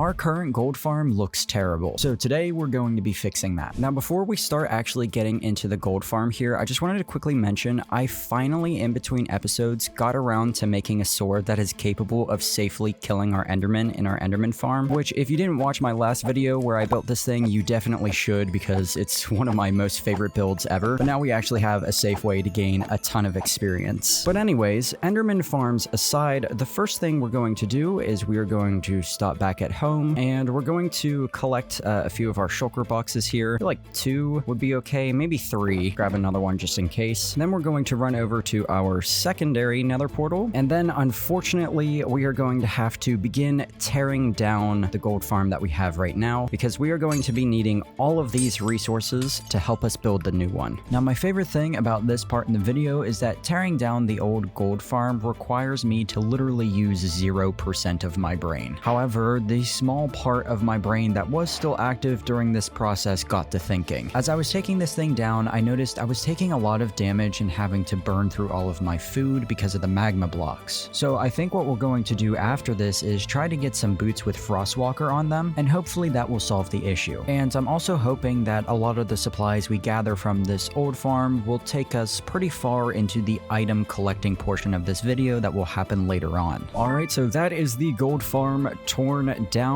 Our current gold farm looks terrible, so today we're going to be fixing that. Now, before we start actually getting into the gold farm here, I just wanted to quickly mention I finally, in between episodes, got around to making a sword that is capable of safely killing our enderman in our enderman farm, which if you didn't watch my last video where I built this thing, you definitely should because it's one of my most favorite builds ever. But now we actually have a safe way to gain a ton of experience. But anyways, enderman farms aside, the first thing we're going to do is we are going to stop back at home and we're going to collect a few of our shulker boxes here. I feel like 2 would be okay, maybe 3. Grab another one just in case. Then we're going to run over to our secondary nether portal, and then unfortunately we are going to have to begin tearing down the gold farm that we have right now because we are going to be needing all of these resources to help us build the new one. Now, my favorite thing about this part in the video is that tearing down the old gold farm requires me to literally use 0% of my brain. However, the small part of my brain that was still active during this process got to thinking. As I was taking this thing down, I noticed I was taking a lot of damage and having to burn through all of my food because of the magma blocks. So I think what we're going to do after this is try to get some boots with Frostwalker on them, and hopefully that will solve the issue. And I'm also hoping that a lot of the supplies we gather from this old farm will take us pretty far into the item collecting portion of this video that will happen later on. Alright, so that is the gold farm torn down.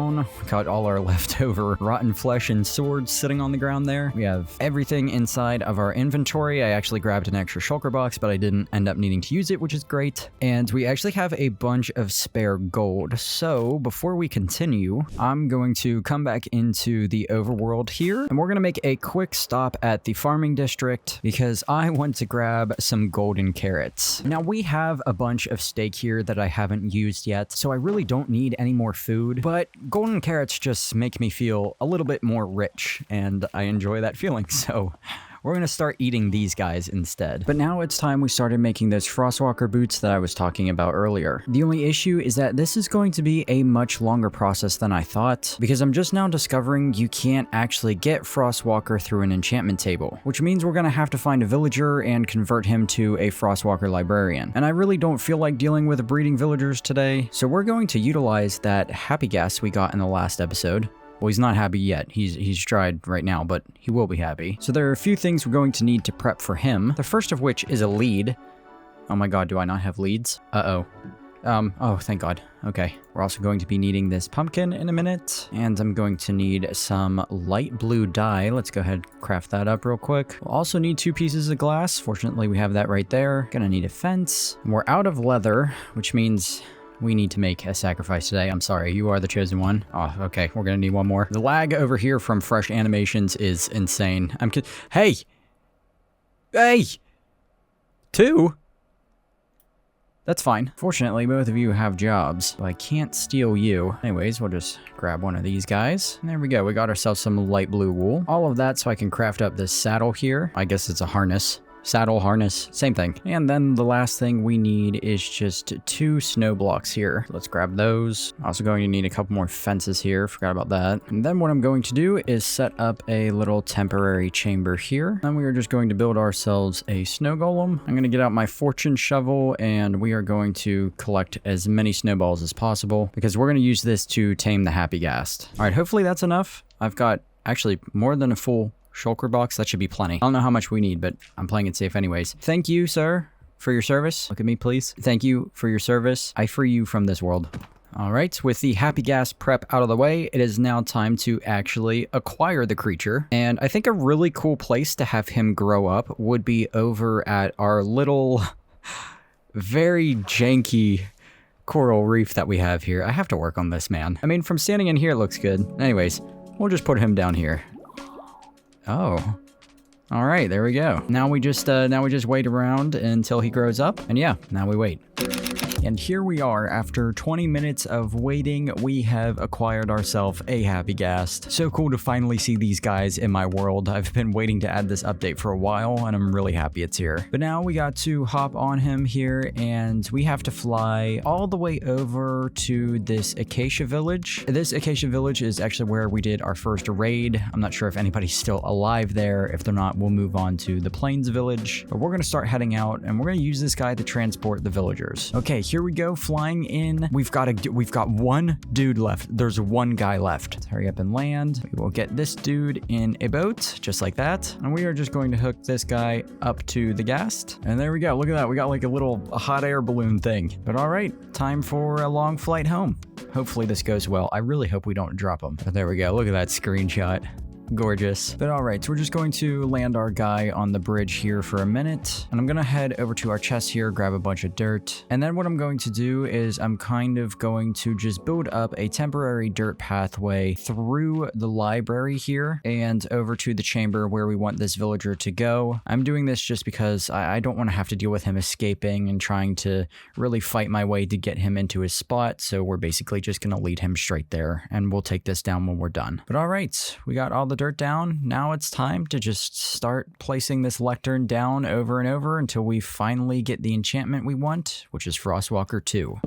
Got all our leftover rotten flesh and swords sitting on the ground there. We have everything inside of our inventory. I actually grabbed an extra shulker box, but I didn't end up needing to use it, which is great. And we actually have a bunch of spare gold. So before we continue, I'm going to come back into the overworld here, and we're going to make a quick stop at the farming district because I want to grab some golden carrots. Now, we have a bunch of steak here that I haven't used yet, so I really don't need any more food, but golden carrots just make me feel a little bit more rich, and I enjoy that feeling, so we're going to start eating these guys instead. But now it's time we started making those Frostwalker boots that I was talking about earlier. The only issue is that this is going to be a much longer process than I thought, because I'm just now discovering you can't actually get Frostwalker through an enchantment table, which means we're going to have to find a villager and convert him to a Frostwalker librarian. And I really don't feel like dealing with breeding villagers today, so we're going to utilize that happy gas we got in the last episode. Well, he's not happy yet. He's dried right now, but he will be happy. So there are a few things we're going to need to prep for him. The first of which is a lead. Oh my god, do I not have leads? Uh-oh. Oh, thank god. Okay. We're also going to be needing this pumpkin in a minute. And I'm going to need some light blue dye. Let's go ahead and craft that up real quick. We'll also need 2 pieces of glass. Fortunately, we have that right there. Gonna need a fence. And we're out of leather, which means we need to make a sacrifice today. I'm sorry, you are the chosen one. Oh, okay, we're gonna need one more. The lag over here from fresh animations is insane. Hey! Hey! 2? That's fine. Fortunately, both of you have jobs, but I can't steal you. Anyways, we'll just grab one of these guys. And there we go, we got ourselves some light blue wool. All of that so I can craft up this saddle here. I guess it's a harness. Saddle, harness, same thing. And then the last thing we need is just 2 snow blocks here. Let's grab those. Also going to need a couple more fences here. Forgot about that. And then what I'm going to do is set up a little temporary chamber here. Then we are just going to build ourselves a snow golem. I'm going to get out my fortune shovel and we are going to collect as many snowballs as possible because we're going to use this to tame the happy ghast. All right, hopefully that's enough. I've got actually more than a full shulker box. That should be plenty. I don't know how much we need, but I'm playing it safe anyways. Thank you, sir, for your service. Look at me, please. Thank you for your service. I free you from this world. All right, with the happy ghast prep out of the way, it is now time to actually acquire the creature. And I think a really cool place to have him grow up would be over at our little, very janky coral reef that we have here. I have to work on this, man. I mean, from standing in here, it looks good. Anyways, we'll just put him down here. Oh. All right, there we go. Now we just wait around until he grows up. And yeah, now we wait. And here we are, after 20 minutes of waiting, we have acquired ourselves a happy ghast. So cool to finally see these guys in my world. I've been waiting to add this update for a while, and I'm really happy it's here. But now we got to hop on him here, and we have to fly all the way over to this acacia village. This acacia village is actually where we did our first raid. I'm not sure if anybody's still alive there. If they're not, we'll move on to the plains village. But we're gonna start heading out, and we're gonna use this guy to transport the villagers. Okay, here here we go, flying in. We've got one dude left. There's one guy left. Let's hurry up and land. We will get this dude in a boat, just like that. And we are just going to hook this guy up to the ghast. And there we go. Look at that. We got like a hot air balloon thing. But all right, time for a long flight home. Hopefully this goes well. I really hope we don't drop him. But there we go. Look at that screenshot. Gorgeous. But all right, so we're just going to land our guy on the bridge here for a minute, and I'm gonna head over to our chest here, grab a bunch of dirt, and then what I'm going to do is I'm kind of going to just build up a temporary dirt pathway through the library here and over to the chamber where we want this villager to go. I'm doing this just because I don't want to have to deal with him escaping and trying to really fight my way to get him into his spot, so we're basically just gonna lead him straight there, and we'll take this down when we're done. But all right, we got all the dirt down. Now it's time to just start placing this lectern down over and over until we finally get the enchantment we want, which is Frostwalker 2.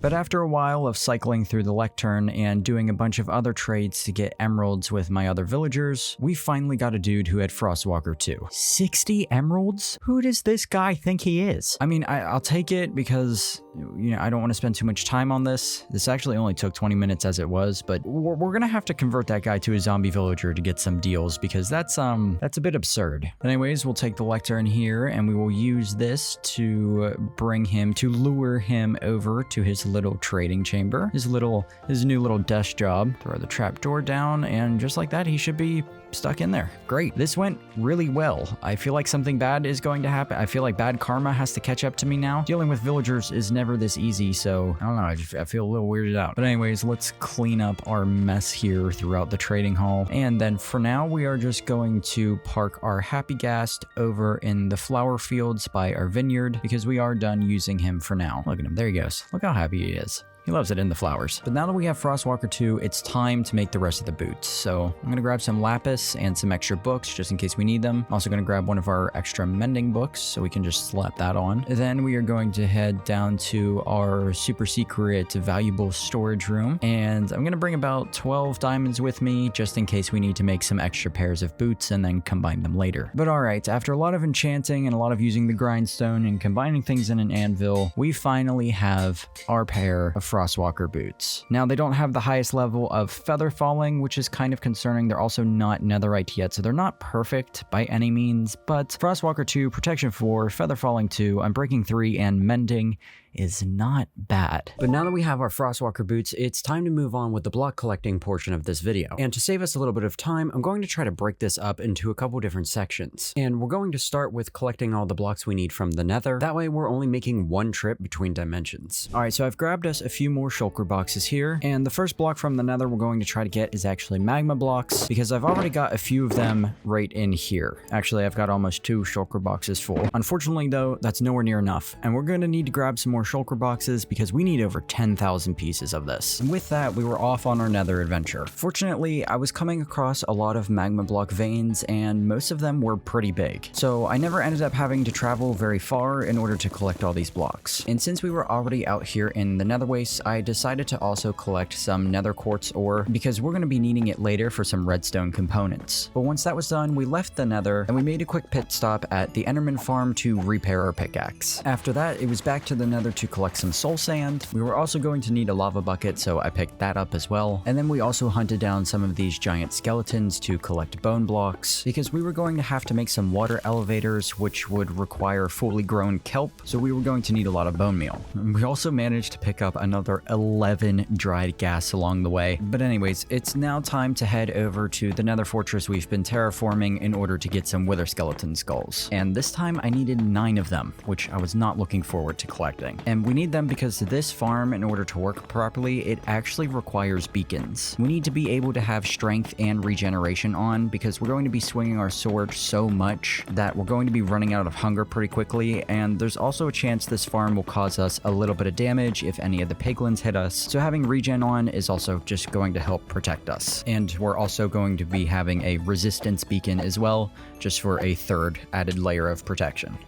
But after a while of cycling through the lectern and doing a bunch of other trades to get emeralds with my other villagers, we finally got a dude who had Frostwalker 2. 60 emeralds? Who does this guy think he is? I mean, I'll take it because, you know, I don't want to spend too much time on this. This actually only took 20 minutes as it was, but we're gonna have to convert that guy to a zombie villager to get some deals because that's a bit absurd. But anyways, we'll take the lectern here and we will use this to lure him over to his little trading chamber, his new little desk job. Throw the trapdoor down, and just like that, he should be stuck in there. Great. This went really well. I feel like something bad is going to happen. I feel like bad karma has to catch up to me now. Dealing with villagers is never this easy, so I don't know. I feel a little weirded out. But anyways, let's clean up our mess here throughout the trading hall. And then for now, we are just going to park our happy ghast over in the flower fields by our vineyard because we are done using him for now. Look at him. There he goes. Look how happy he is. He loves it in the flowers. But now that we have Frostwalker 2, it's time to make the rest of the boots. So I'm gonna grab some lapis and some extra books just in case we need them. Also gonna grab one of our extra mending books so we can just slap that on. Then we are going to head down to our super secret valuable storage room. And I'm gonna bring about 12 diamonds with me just in case we need to make some extra pairs of boots and then combine them later. But all right, after a lot of enchanting and a lot of using the grindstone and combining things in an anvil, we finally have our pair of Frostwalker boots. Now, they don't have the highest level of feather falling, which is kind of concerning. They're also not netherite yet, so they're not perfect by any means, but Frostwalker 2, Protection 4, Feather Falling 2, Unbreaking 3, and Mending is not bad. But now that we have our Frostwalker boots, it's time to move on with the block collecting portion of this video. And to save us a little bit of time, I'm going to try to break this up into a couple different sections. And we're going to start with collecting all the blocks we need from the nether. That way we're only making one trip between dimensions. All right, so I've grabbed us a few more shulker boxes here. And the first block from the nether we're going to try to get is actually magma blocks because I've already got a few of them right in here. Actually, I've got almost 2 shulker boxes full. Unfortunately though, that's nowhere near enough. And we're going to need to grab some more shulker boxes because we need over 10,000 pieces of this. And with that, we were off on our nether adventure. Fortunately, I was coming across a lot of magma block veins and most of them were pretty big. So I never ended up having to travel very far in order to collect all these blocks. And since we were already out here in the nether wastes, I decided to also collect some nether quartz ore because we're going to be needing it later for some redstone components. But once that was done, we left the nether and we made a quick pit stop at the Enderman farm to repair our pickaxe. After that, it was back to the nether to collect some soul sand. We were also going to need a lava bucket, so I picked that up as well. And then we also hunted down some of these giant skeletons to collect bone blocks because we were going to have to make some water elevators, which would require fully grown kelp, so we were going to need a lot of bone meal. And we also managed to pick up another 11 dried gas along the way. But anyways, it's now time to head over to the nether fortress we've been terraforming in order to get some wither skeleton skulls. And this time I needed 9 of them, which I was not looking forward to collecting. And we need them because this farm, in order to work properly, it actually requires beacons. We need to be able to have strength and regeneration on because we're going to be swinging our sword so much that we're going to be running out of hunger pretty quickly, and there's also a chance this farm will cause us a little bit of damage if any of the piglins hit us, so having regen on is also just going to help protect us. And we're also going to be having a resistance beacon as well, just for a third added layer of protection.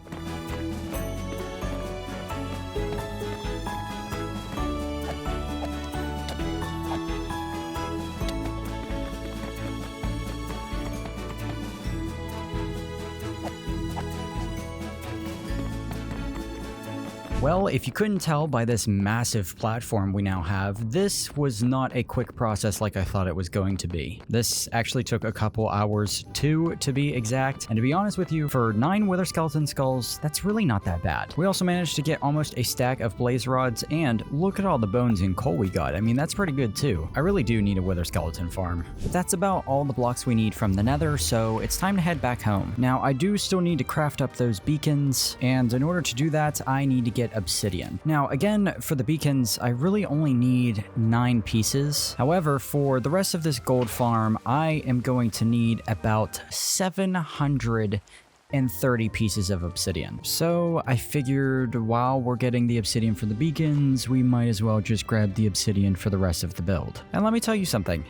Well, if you couldn't tell by this massive platform we now have, this was not a quick process like I thought it was going to be. This actually took a couple hours, 2 to be exact, and to be honest with you, for 9 wither skeleton skulls, that's really not that bad. We also managed to get almost a stack of blaze rods, and look at all the bones and coal we got. I mean, that's pretty good too. I really do need a wither skeleton farm. But that's about all the blocks we need from the nether, so it's time to head back home. Now, I do still need to craft up those beacons, and in order to do that, I need to get obsidian. Now, again, for the beacons, I really only need 9 pieces. However, for the rest of this gold farm, I am going to need about 730 pieces of obsidian. So I figured while we're getting the obsidian for the beacons, we might as well just grab the obsidian for the rest of the build. And let me tell you something.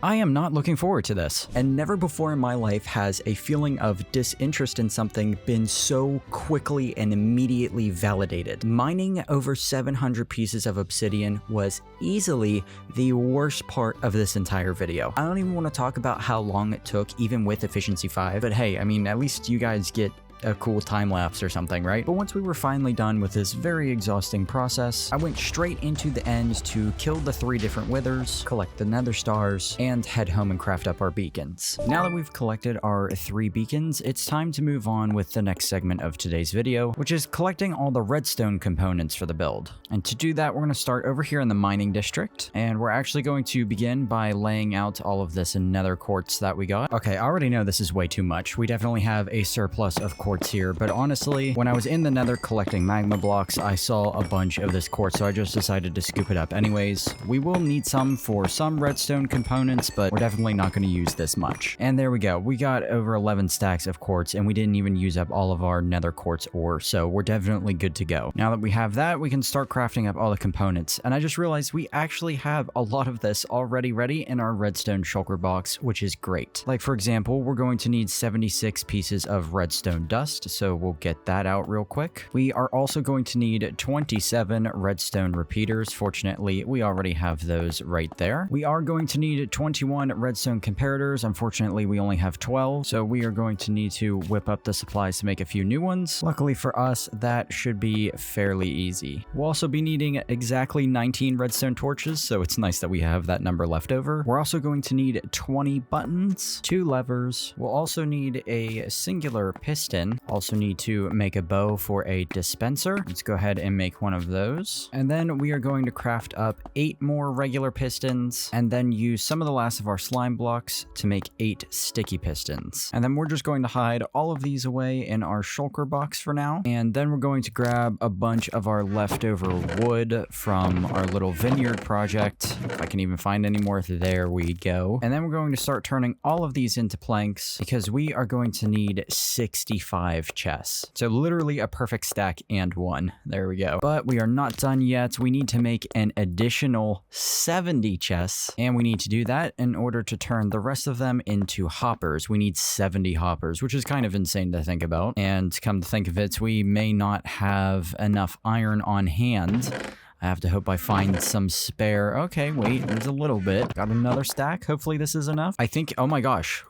I am not looking forward to this. And never before in my life has a feeling of disinterest in something been so quickly and immediately validated. Mining over 700 pieces of obsidian was easily the worst part of this entire video. I don't even want to talk about how long it took, even with efficiency 5, but hey, I mean, at least you guys get a cool time lapse or something, right? But once we were finally done with this very exhausting process, I went straight into the end to kill the 3 different withers, collect the nether stars, and head home and craft up our beacons. Now that we've collected our 3 beacons, it's time to move on with the next segment of today's video, which is collecting all the redstone components for the build. And to do that, we're going to start over here in the mining district, and we're actually going to begin by laying out all of this nether quartz that we got. Okay, I already know this is way too much. We definitely have a surplus of quartz here, but honestly, when I was in the nether collecting magma blocks, I saw a bunch of this quartz, so I just decided to scoop it up anyways. We will need some for some redstone components, but we're definitely not going to use this much. And there we go. We got over 11 stacks of quartz, and we didn't even use up all of our nether quartz ore, so we're definitely good to go. Now that we have that, we can start crafting up all the components, and I just realized we actually have a lot of this already ready in our redstone shulker box, which is great. Like, for example, we're going to need 76 pieces of redstone dust, so we'll get that out real quick. We are also going to need 27 redstone repeaters. Fortunately, we already have those right there. We are going to need 21 redstone comparators. Unfortunately, we only have 12, so we are going to need to whip up the supplies to make a few new ones. Luckily for us, that should be fairly easy. We'll also be needing exactly 19 redstone torches, so it's nice that we have that number left over. We're also going to need 20 buttons, 2 levers. We'll also need a singular piston. Also need to make a bow for a dispenser. Let's go ahead and make one of those. And then we are going to craft up 8 more regular pistons, and then use some of the last of our slime blocks to make 8 sticky pistons. And then we're just going to hide all of these away in our shulker box for now. And then we're going to grab a bunch of our leftover wood from our little vineyard project. If I can even find any more, there we go. And then we're going to start turning all of these into planks, because we are going to need 65 chests. So literally a perfect stack and 1. There we go. But we are not done yet. We need to make an additional 70 chests, and we need to do that in order to turn the rest of them into hoppers. We need 70 hoppers, which is kind of insane to think about. And come to think of it, we may not have enough iron on hand. I have to hope I find some spare. Okay, wait, there's a little bit. Got another stack. Hopefully this is enough. I think, oh my gosh,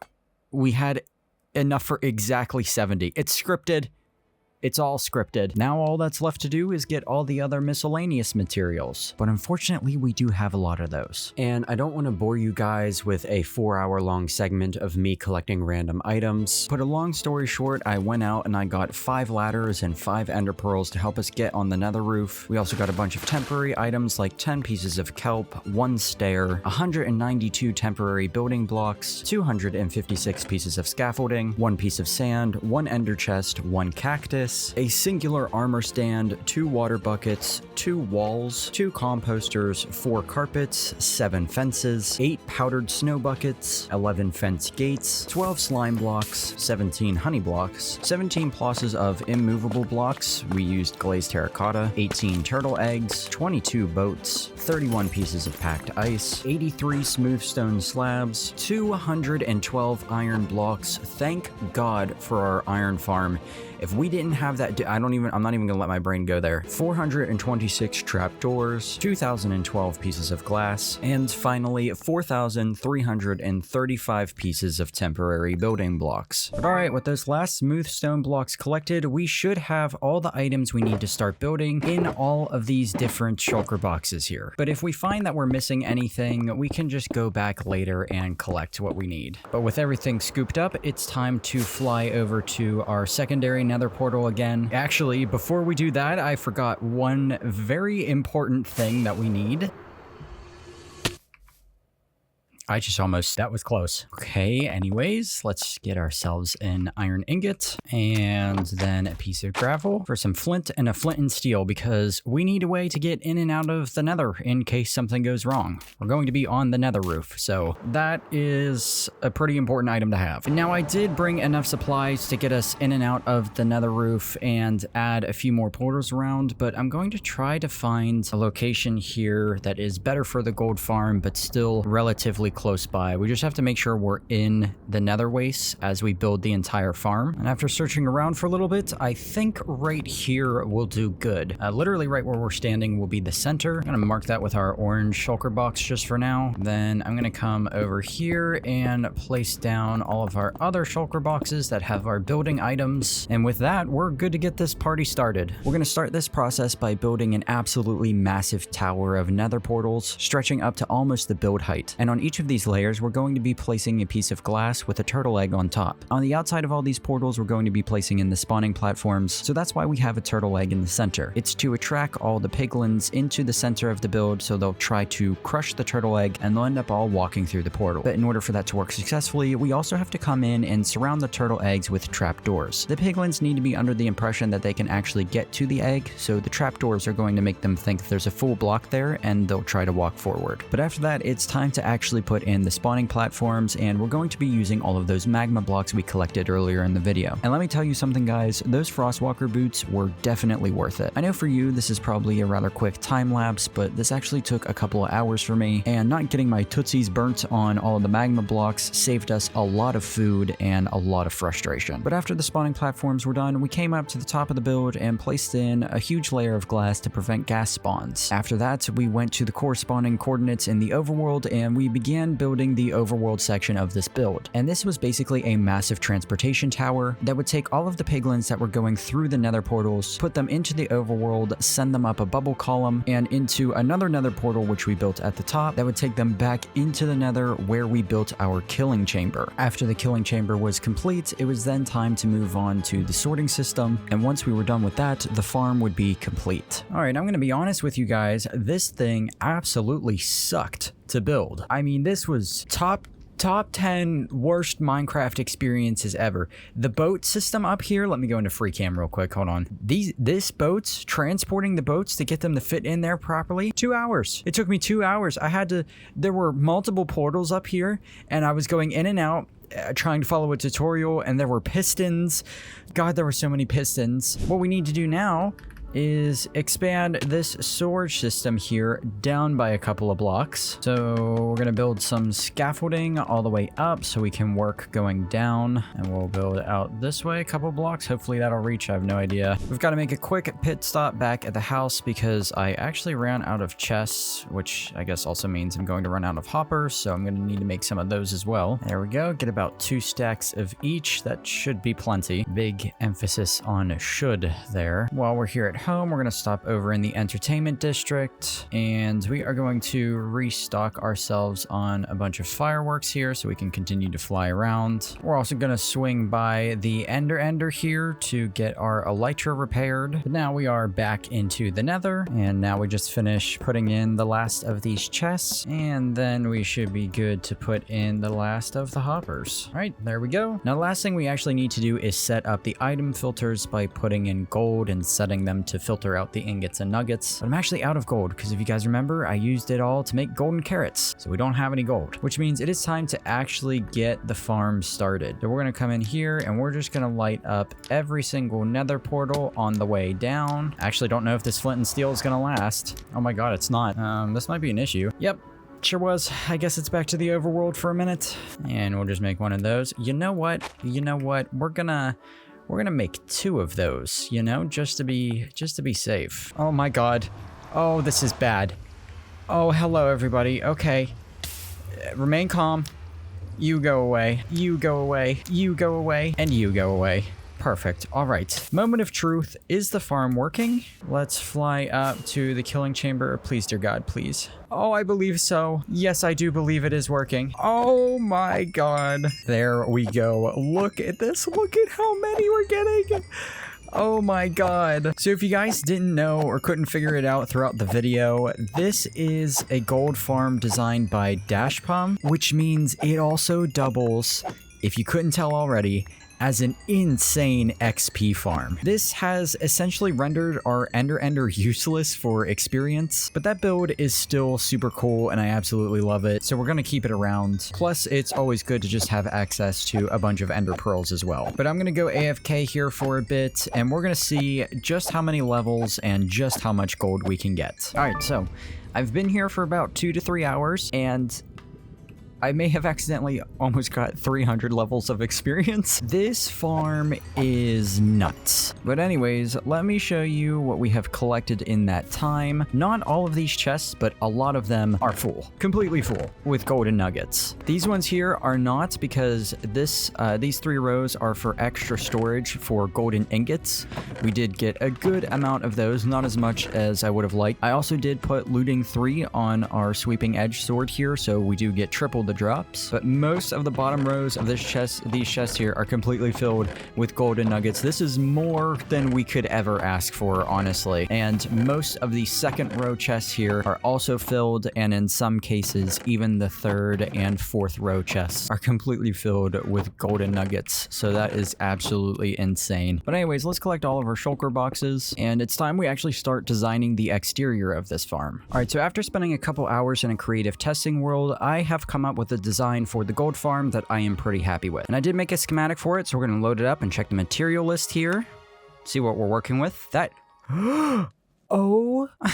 we had enough for exactly 70. It's scripted. It's all scripted. Now all that's left to do is get all the other miscellaneous materials. But unfortunately, we do have a lot of those. And I don't want to bore you guys with a 4-hour-long segment of me collecting random items. But a long story short, I went out and I got 5 ladders and 5 ender pearls to help us get on the nether roof. We also got a bunch of temporary items like 10 pieces of kelp, 1 stair, 192 temporary building blocks, 256 pieces of scaffolding, 1 piece of sand, 1 ender chest, 1 cactus, a singular armor stand, 2 water buckets, 2 walls, 2 composters, 4 carpets, 7 fences, 8 powdered snow buckets, 11 fence gates, 12 slime blocks, 17 honey blocks, 17 plosses of immovable blocks, we used glazed terracotta, 18 turtle eggs, 22 boats, 31 pieces of packed ice, 83 smooth stone slabs, 212 iron blocks. Thank God for our iron farm. If we didn't have that, I'm not even gonna let my brain go there. 426 trapdoors, 2012 pieces of glass, and finally 4,335 pieces of temporary building blocks. But alright, with those last smooth stone blocks collected, we should have all the items we need to start building in all of these different shulker boxes here. But if we find that we're missing anything, we can just go back later and collect what we need. But with everything scooped up, it's time to fly over to our secondary nether portal again. Actually, before we do that, I forgot one very important thing that we need. That was close. Okay, anyways, let's get ourselves an iron ingot and then a piece of gravel for some flint and a flint and steel because we need a way to get in and out of the nether in case something goes wrong. We're going to be on the nether roof, so that is a pretty important item to have. Now, I did bring enough supplies to get us in and out of the nether roof and add a few more portals around, but I'm going to try to find a location here that is better for the gold farm, but still relatively close by. We just have to make sure we're in the nether wastes as we build the entire farm. And after searching around for a little bit, I think right here will do good. Literally right where we're standing will be the center. I'm gonna mark that with our orange shulker box just for now. Then I'm gonna come over here and place down all of our other shulker boxes that have our building items. And with that, we're good to get this party started. We're gonna start this process by building an absolutely massive tower of nether portals, stretching up to almost the build height. And on each of these layers, we're going to be placing a piece of glass with a turtle egg on top. On the outside of all these portals, we're going to be placing in the spawning platforms, so that's why we have a turtle egg in the center. It's to attract all the piglins into the center of the build, so they'll try to crush the turtle egg and they'll end up all walking through the portal. But in order for that to work successfully, we also have to come in and surround the turtle eggs with trapdoors. The piglins need to be under the impression that they can actually get to the egg, so the trapdoors are going to make them think there's a full block there and they'll try to walk forward. But after that, it's time to actually put in the spawning platforms, and we're going to be using all of those magma blocks we collected earlier in the video. And let me tell you something, guys, those frostwalker boots were definitely worth it. I know for you this is probably a rather quick time lapse, but this actually took a couple of hours for me, and not getting my tootsies burnt on all of the magma blocks saved us a lot of food and a lot of frustration. But after the spawning platforms were done, we came up to the top of the build and placed in a huge layer of glass to prevent gas spawns. After that, we went to the corresponding coordinates in the overworld and we began building the overworld section of this build. And this was basically a massive transportation tower that would take all of the piglins that were going through the nether portals, put them into the overworld, send them up a bubble column and into another nether portal which we built at the top that would take them back into the nether where we built our killing chamber. After the killing chamber was complete, it was then time to move on to the sorting system, and once we were done with that, the farm would be complete. Alright, I'm gonna be honest with you guys, this thing absolutely sucked to build. I mean, this was top 10 worst Minecraft experiences ever. The boat system up here, let me go into free cam real quick, hold on. This boats, transporting the boats to get them to fit in there properly, 2 hours. It took me 2 hours. There were multiple portals up here and I was going in and out trying to follow a tutorial, and there were pistons. God, there were so many pistons. What we need to do now is expand this storage system here down by a couple of blocks. So we're gonna build some scaffolding all the way up so we can work going down, and we'll build out this way a couple blocks. Hopefully that'll reach, I have no idea. We've got to make a quick pit stop back at the house because I actually ran out of chests, which I guess also means I'm going to run out of hoppers, so I'm gonna need to make some of those as well. There we go, get about 2 stacks of each. That should be plenty. Big emphasis on should there. While we're here at home, we're going to stop over in the entertainment district and we are going to restock ourselves on a bunch of fireworks here so we can continue to fly around. We're also going to swing by the ender here to get our elytra repaired. But now we are back into the nether, and now we just finish putting in the last of these chests, and then we should be good to put in the last of the hoppers. All right, there we go. Now the last thing we actually need to do is set up the item filters by putting in gold and setting them to filter out the ingots and nuggets. But I'm actually out of gold because if you guys remember, I used it all to make golden carrots. So we don't have any gold, which means it is time to actually get the farm started. So we're going to come in here and we're just going to light up every single nether portal on the way down. I actually don't know if this flint and steel is going to last. Oh my god, it's not. This might be an issue. Yep. Sure was. I guess it's back to the overworld for a minute. And we'll just make one of those. You know what? We're we're gonna make 2 of those, you know, just to be safe. Oh my god. Oh, this is bad. Oh, hello everybody. Okay. Remain calm. You go away. You go away. You go away. And you go away. Perfect. All right. Moment of truth. Is the farm working? Let's fly up to the killing chamber. Please, dear God, please. Oh, I believe so. Yes, I do believe it is working. Oh my God. There we go. Look at this. Look at how many we're getting. Oh my god. So if you guys didn't know or couldn't figure it out throughout the video, this is a gold farm designed by Dashpom, which means it also doubles, if you couldn't tell already, as an insane XP farm. This has essentially rendered our Ender useless for experience, but that build is still super cool and I absolutely love it, so we're gonna keep it around. Plus, it's always good to just have access to a bunch of Ender Pearls as well. But I'm gonna go AFK here for a bit, and we're gonna see just how many levels and just how much gold we can get. Alright, so I've been here for about 2 to 3 hours, and I may have accidentally almost got 300 levels of experience. This farm is nuts. But anyways, let me show you what we have collected in that time. Not all of these chests, but a lot of them are full. Completely full with golden nuggets. These ones here are not, because these 3 rows are for extra storage for golden ingots. We did get a good amount of those, not as much as I would have liked. I also did put looting 3 on our sweeping edge sword here, so we do get triple the drops, but most of the bottom rows of these chests here are completely filled with golden nuggets. This is more than we could ever ask for, honestly. And most of the second row chests here are also filled, and in some cases, even the third and 4th row chests are completely filled with golden nuggets. So that is absolutely insane. But anyways, let's collect all of our shulker boxes, and it's time we actually start designing the exterior of this farm. All right, so after spending a couple hours in a creative testing world, I have come up with a design for the gold farm that I am pretty happy with. And I did make a schematic for it, so we're going to load it up and check the material list here. See what we're working with. That... Oh, I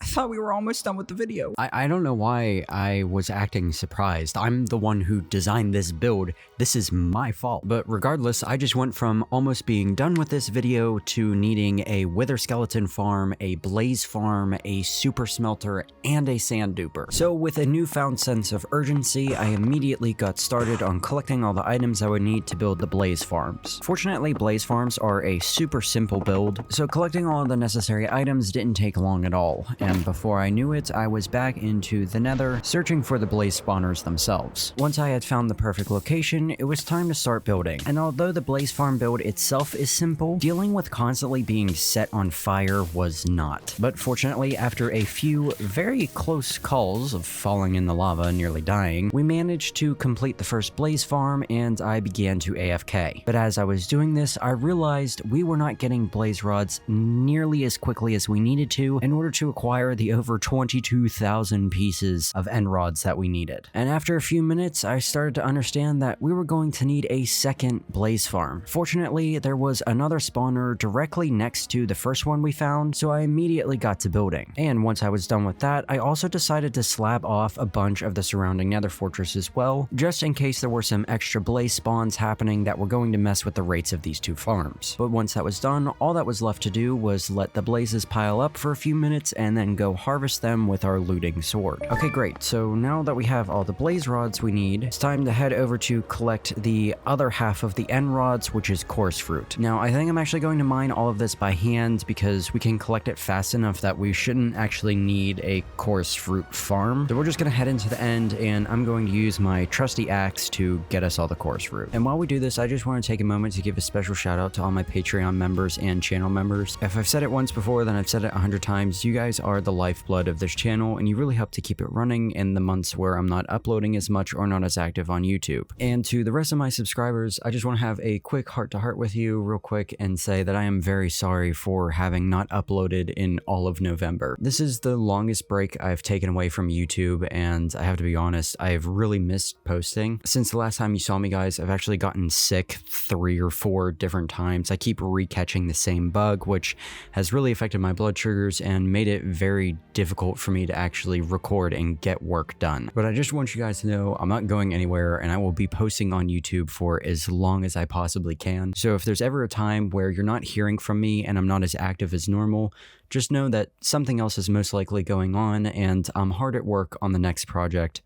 thought we were almost done with the video. I don't know why I was acting surprised. I'm the one who designed this build. This is my fault. But regardless, I just went from almost being done with this video to needing a wither skeleton farm, a blaze farm, a super smelter, and a sand duper. So with a newfound sense of urgency, I immediately got started on collecting all the items I would need to build the blaze farms. Fortunately, blaze farms are a super simple build, so collecting all of the necessary items didn't take long at all. And before I knew it, I was back into the nether, searching for the blaze spawners themselves. Once I had found the perfect location, it was time to start building. And although the blaze farm build itself is simple, dealing with constantly being set on fire was not. But fortunately, after a few very close calls of falling in the lava and nearly dying, we managed to complete the first blaze farm, and I began to AFK. But as I was doing this, I realized we were not getting blaze rods nearly as quickly as we needed to in order to acquire the over 22,000 pieces of end rods that we needed. And after a few minutes, I started to understand that we were going to need a second blaze farm. Fortunately, there was another spawner directly next to the first one we found, so I immediately got to building. And once I was done with that, I also decided to slab off a bunch of the surrounding nether fortress as well, just in case there were some extra blaze spawns happening that were going to mess with the rates of these 2 farms. But once that was done, all that was left to do was let the blazes pile up for a few minutes and then go harvest them with our looting sword. Okay, great. So now that we have all the blaze rods we need, it's time to head over to collect the other half of the end rods, which is coarse fruit. Now, I think I'm actually going to mine all of this by hand because we can collect it fast enough that we shouldn't actually need a coarse fruit farm. So we're just going to head into the end, and I'm going to use my trusty axe to get us all the coarse fruit. And while we do this, I just want to take a moment to give a special shout out to all my Patreon members and channel members. If I've said it once before, then I've said it 100 times. You guys are the lifeblood of this channel, and you really help to keep it running in the months where I'm not uploading as much or not as active on YouTube. And to the rest of my subscribers, I just want to have a quick heart-to-heart with you real quick and say that I am very sorry for having not uploaded in all of November. This is the longest break I've taken away from YouTube, and I have to be honest, I've really missed posting. Since the last time you saw me, guys, I've actually gotten sick 3 or 4 different times. I keep re-catching the same bug, which has really affected my blood sugars and made it very very difficult for me to actually record and get work done. But I just want you guys to know I'm not going anywhere, and I will be posting on YouTube for as long as I possibly can. So if there's ever a time where you're not hearing from me and I'm not as active as normal, just know that something else is most likely going on, and I'm hard at work on the next project.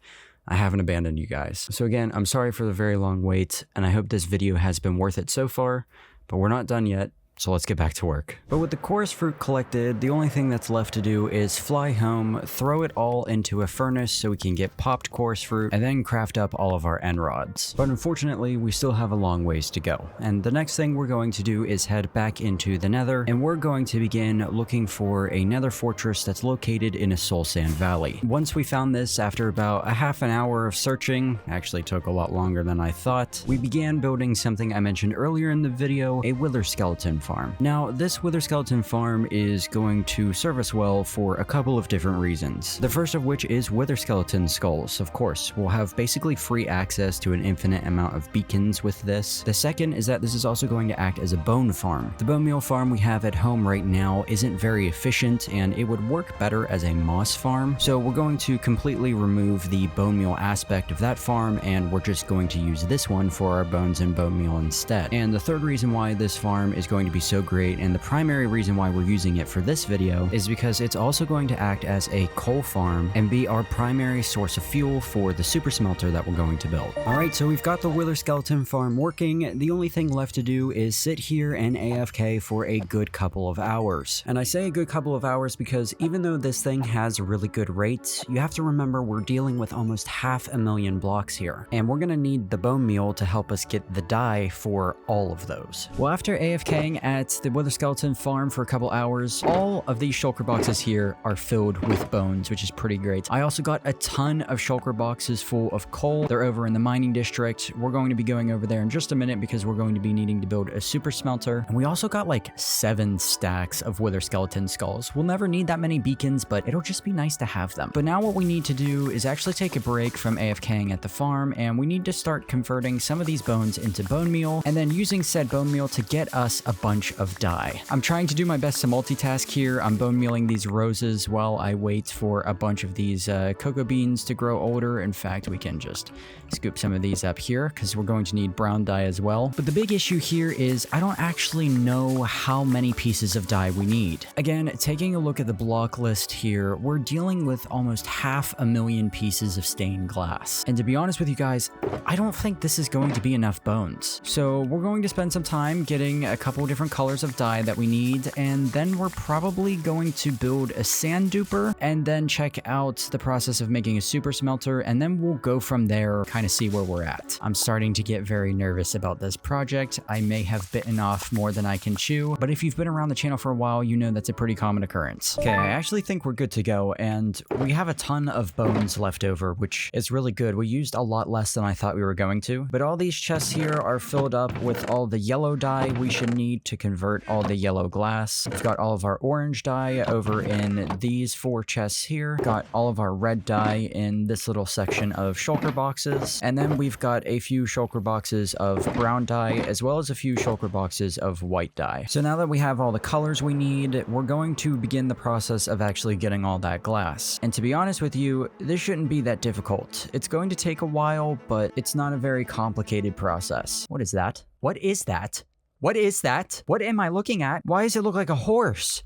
I haven't abandoned you guys. So again, I'm sorry for the very long wait, and I hope this video has been worth it so far, but we're not done yet. So let's get back to work. But with the chorus fruit collected, the only thing that's left to do is fly home, throw it all into a furnace so we can get popped chorus fruit, and then craft up all of our end rods. But unfortunately, we still have a long ways to go. And the next thing we're going to do is head back into the nether, and we're going to begin looking for a nether fortress that's located in a soul sand valley. Once we found this, after about a half an hour of searching, actually took a lot longer than I thought, we began building something I mentioned earlier in the video, a wither skeleton farm. Now, this wither skeleton farm is going to serve us well for a couple of different reasons. The first of which is wither skeleton skulls. Of course, we'll have basically free access to an infinite amount of beacons with this. The second is that this is also going to act as a bone farm. The bone meal farm we have at home right now isn't very efficient, and it would work better as a moss farm. So we're going to completely remove the bone meal aspect of that farm, and we're just going to use this one for our bones and bone meal instead. And the third reason why this farm is going to be so great, and the primary reason why we're using it for this video, is because it's also going to act as a coal farm and be our primary source of fuel for the super smelter that we're going to build. Alright, so we've got the wither skeleton farm working. The only thing left to do is sit here and AFK for a good couple of hours. And I say a good couple of hours because even though this thing has really good rates, you have to remember we're dealing with almost 500,000 blocks here, and we're gonna need the bone meal to help us get the dye for all of those. Well, after AFKing at the wither skeleton farm for a couple hours, all of these shulker boxes here are filled with bones, which is pretty great. I also got a ton of shulker boxes full of coal. They're over in the mining district. We're going to be going over there in just a minute because we're going to be needing to build a super smelter. And we also got like 7 stacks of wither skeleton skulls. We'll never need that many beacons, but it'll just be nice to have them. But now what we need to do is actually take a break from AFKing at the farm, and we need to start converting some of these bones into bone meal, and then using said bone meal to get us a bunch of dye. I'm trying to do my best to multitask here. I'm bone mealing these roses while I wait for a bunch of these cocoa beans to grow older. In fact, we can just scoop some of these up here because we're going to need brown dye as well. But the big issue here is I don't actually know how many pieces of dye we need. Again, taking a look at the block list here, we're dealing with almost 500,000 pieces of stained glass. And to be honest with you guys, I don't think this is going to be enough bones. So we're going to spend some time getting a couple different colors of dye that we need, and then we're probably going to build a sand duper and then check out the process of making a super smelter, and then we'll go from there, kind of see where we're at. I'm starting to get very nervous about this project. I may have bitten off more than I can chew, but if you've been around the channel for a while, you know that's a pretty common occurrence. Okay, I actually think we're good to go, and we have a ton of bones left over, which is really good. We used a lot less than I thought we were going to, but all these chests here are filled up with all the yellow dye we should need to convert all the yellow glass. We've got all of our orange dye over in these 4 chests here. Got all of our red dye in this little section of shulker boxes. And then we've got a few shulker boxes of brown dye, as well as a few shulker boxes of white dye. So now that we have all the colors we need, we're going to begin the process of actually getting all that glass. And to be honest with you, this shouldn't be that difficult. It's going to take a while, but it's not a very complicated process. What is that? What is that? What is that? What am I looking at? Why does it look like a horse?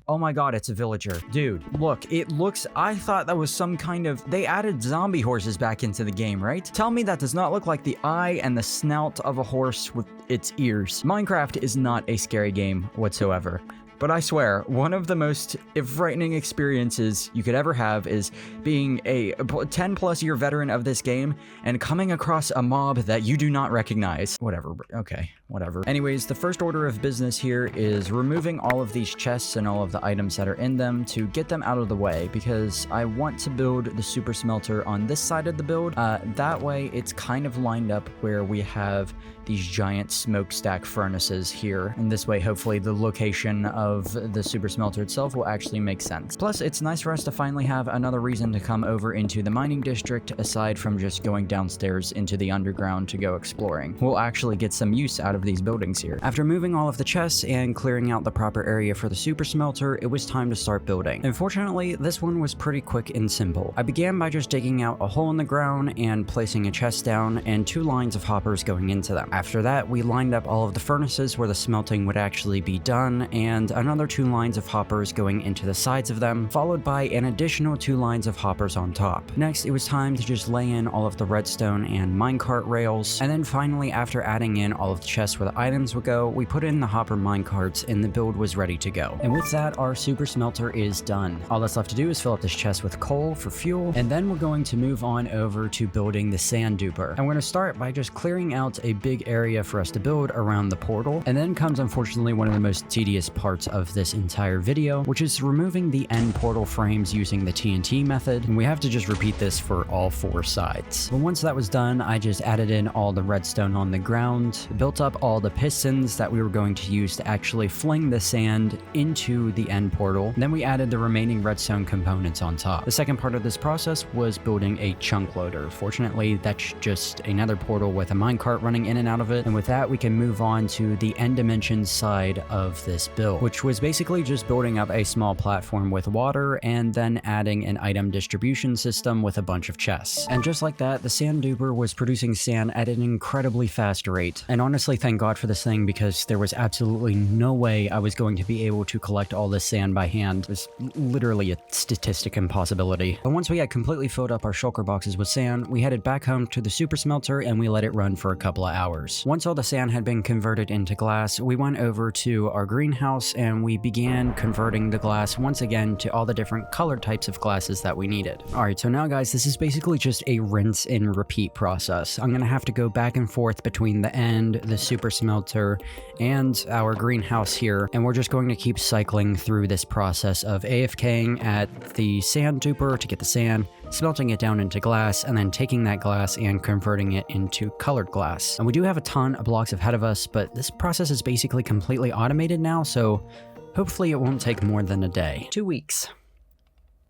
Oh my god, it's a villager. Dude, look, it looks... I thought that was some kind of... They added zombie horses back into the game, right? Tell me that does not look like the eye and the snout of a horse with its ears. Minecraft is not a scary game whatsoever. But I swear, one of the most frightening experiences you could ever have is being a 10+ year veteran of this game and coming across a mob that you do not recognize. Whatever, okay, whatever. Anyways, the first order of business here is removing all of these chests and all of the items that are in them to get them out of the way, because I want to build the super smelter on this side of the build. That way, it's kind of lined up where we have these giant smokestack furnaces here. And this way, hopefully, the location of of the super smelter itself will actually make sense. Plus, it's nice for us to finally have another reason to come over into the mining district aside from just going downstairs into the underground to go exploring. We'll actually get some use out of these buildings here. After moving all of the chests and clearing out the proper area for the super smelter, it was time to start building. Unfortunately, this one was pretty quick and simple. I began by just digging out a hole in the ground and placing a chest down and 2 lines of hoppers going into them. After that, we lined up all of the furnaces where the smelting would actually be done, and another 2 lines of hoppers going into the sides of them, followed by an additional 2 lines of hoppers on top. Next, it was time to just lay in all of the redstone and minecart rails, and then finally, after adding in all of the chests where the items would go, we put in the hopper minecarts and the build was ready to go. And with that, our super smelter is done. All that's left to do is fill up this chest with coal for fuel, and then we're going to move on over to building the sand duper. I'm going to start by just clearing out a big area for us to build around the portal, and then comes unfortunately one of the most tedious parts of this entire video, which is removing the end portal frames using the TNT method, and we have to just repeat this for all 4 sides. But once that was done, I just added in all the redstone on the ground, built up all the pistons that we were going to use to actually fling the sand into the end portal, and then we added the remaining redstone components on top. The second part of this process was building a chunk loader. Fortunately, that's just another portal with a minecart running in and out of it, and with that we can move on to the end dimension side of this build, which was basically just building up a small platform with water and then adding an item distribution system with a bunch of chests. And just like that, the sand duper was producing sand at an incredibly fast rate. And honestly, thank God for this thing, because there was absolutely no way I was going to be able to collect all this sand by hand. It was literally a statistic impossibility. But once we had completely filled up our shulker boxes with sand, we headed back home to the super smelter and we let it run for a couple of hours. Once all the sand had been converted into glass, we went over to our greenhouse and we began converting the glass once again to all the different color types of glasses that we needed. Alright, so now guys, this is basically just a rinse and repeat process. I'm gonna have to go back and forth between the end, the super smelter, and our greenhouse here, and we're just going to keep cycling through this process of AFKing at the sand duper to get the sand, smelting it down into glass, and then taking that glass and converting it into colored glass. And we do have a ton of blocks ahead of us, but this process is basically completely automated now, so hopefully it won't take more than a day. 2 weeks.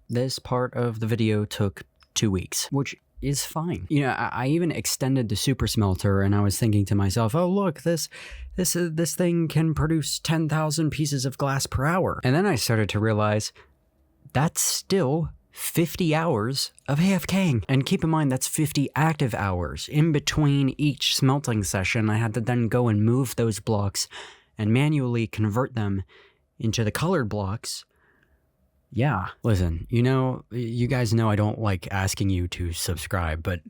This part of the video took 2 weeks, which is fine. You know, I even extended the super smelter and I was thinking to myself, oh look, this thing can produce 10,000 pieces of glass per hour. And then I started to realize that's still 50 hours of AFKing. And keep in mind, that's 50 active hours. In between each smelting session, I had to then go and move those blocks and manually convert them into the colored blocks. Yeah, listen, you know, you guys know I don't like asking you to subscribe, but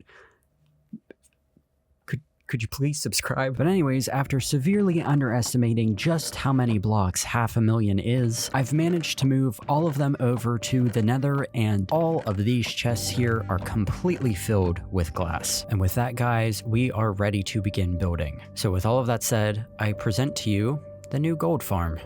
could you please subscribe? But anyways, after severely underestimating just how many blocks 500,000 is, I've managed to move all of them over to the nether, and all of these chests here are completely filled with glass. And with that, guys, we are ready to begin building. So with all of that said, I present to you the new gold farm.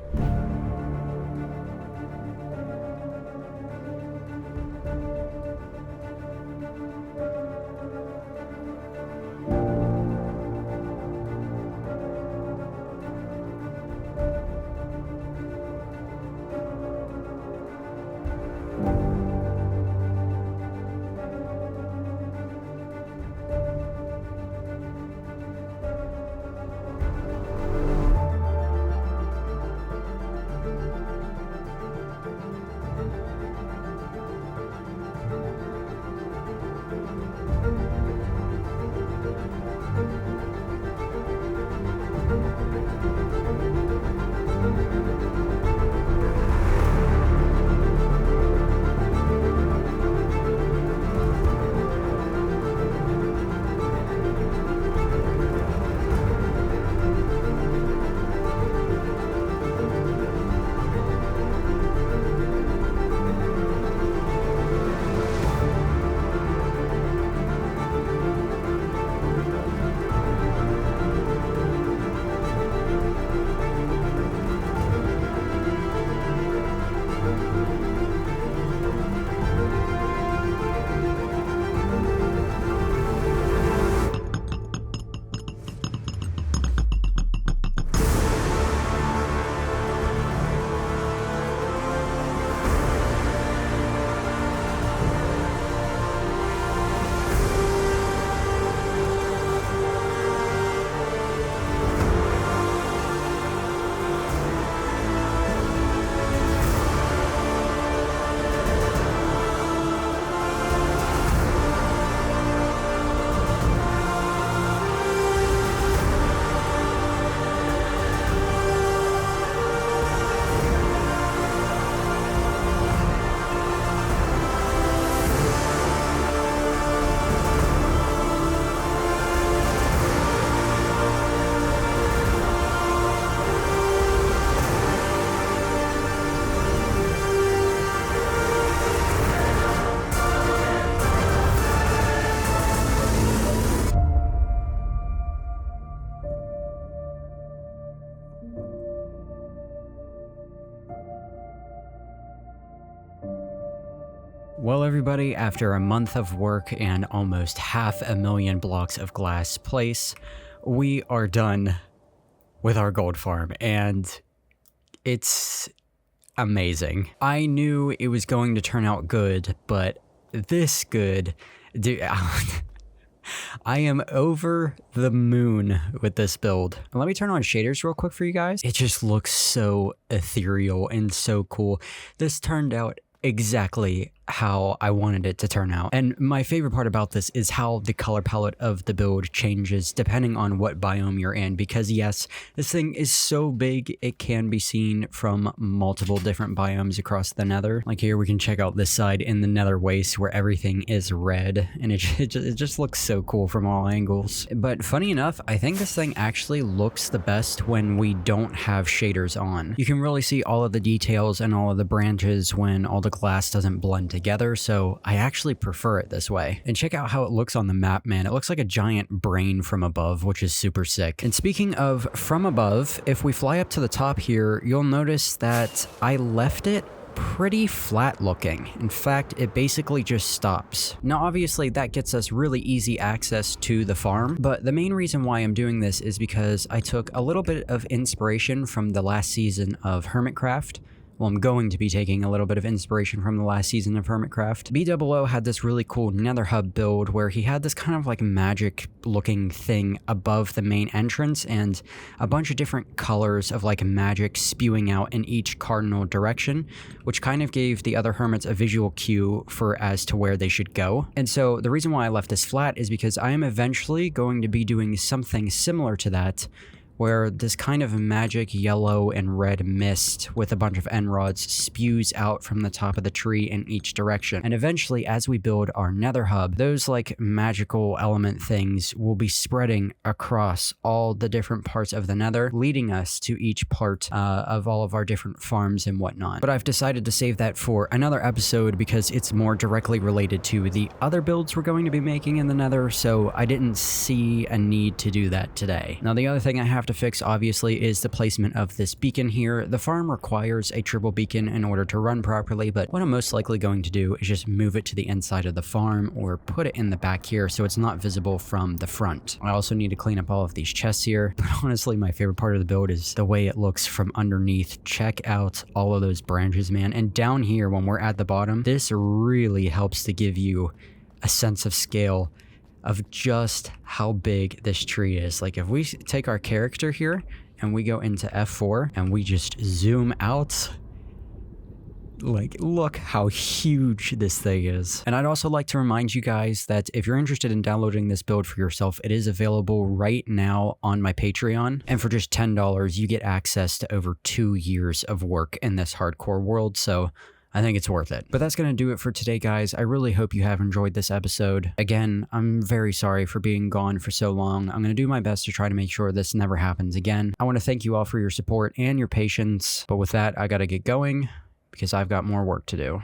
Well, everybody, after a month of work and almost 500,000 blocks of glass place, we are done with our gold farm, and it's amazing. I knew it was going to turn out good, but this good, dude, I am over the moon with this build. Let me turn on shaders real quick for you guys. It just looks so ethereal and so cool. This turned out exactly how I wanted it to turn out. And my favorite part about this is how the color palette of the build changes depending on what biome you're in, because yes, this thing is so big it can be seen from multiple different biomes across the nether. Like here we can check out this side in the nether waste where everything is red, and it just looks so cool from all angles. But funny enough, I think this thing actually looks the best when we don't have shaders on. You can really see all of the details and all of the branches when all the glass doesn't blend together, so I actually prefer it this way. And check out how it looks on the map, man. It looks like a giant brain from above, which is super sick. And speaking of from above, if we fly up to the top here, you'll notice that I left it pretty flat looking. In fact, it basically just stops. Now, obviously that gets us really easy access to the farm, but the main reason why I'm doing this is because I took a little bit of inspiration from the last season of Hermitcraft. Well, I'm going to be taking a little bit of inspiration from the last season of Hermitcraft. B00 had this really cool nether hub build where he had this kind of like magic looking thing above the main entrance and a bunch of different colors of like magic spewing out in each cardinal direction, which kind of gave the other hermits a visual cue for as to where they should go. And so the reason why I left this flat is because I am eventually going to be doing something similar to that, where this kind of magic yellow and red mist with a bunch of end rods spews out from the top of the tree in each direction. And eventually, as we build our nether hub, those like magical element things will be spreading across all the different parts of the nether, leading us to each part of all of our different farms and whatnot. But I've decided to save that for another episode because it's more directly related to the other builds we're going to be making in the nether, so I didn't see a need to do that today. Now, the other thing I have to fix obviously is the placement of this beacon here. The farm requires a triple beacon in order to run properly, but what I'm most likely going to do is just move it to the inside of the farm or put it in the back here so it's not visible from the front. I also need to clean up all of these chests here, but honestly my favorite part of the build is the way it looks from underneath. Check out all of those branches, man. And down here when we're at the bottom, this really helps to give you a sense of scale of just how big this tree is. Like if we take our character here and we go into F4 and we just zoom out, like look how huge this thing is. And I'd also like to remind you guys that if you're interested in downloading this build for yourself, it is available right now on my Patreon. And for just $10, you get access to over 2 years of work in this hardcore world. So I think it's worth it. But that's going to do it for today, guys. I really hope you have enjoyed this episode. Again, I'm very sorry for being gone for so long. I'm going to do my best to try to make sure this never happens again. I want to thank you all for your support and your patience. But with that, I got to get going because I've got more work to do.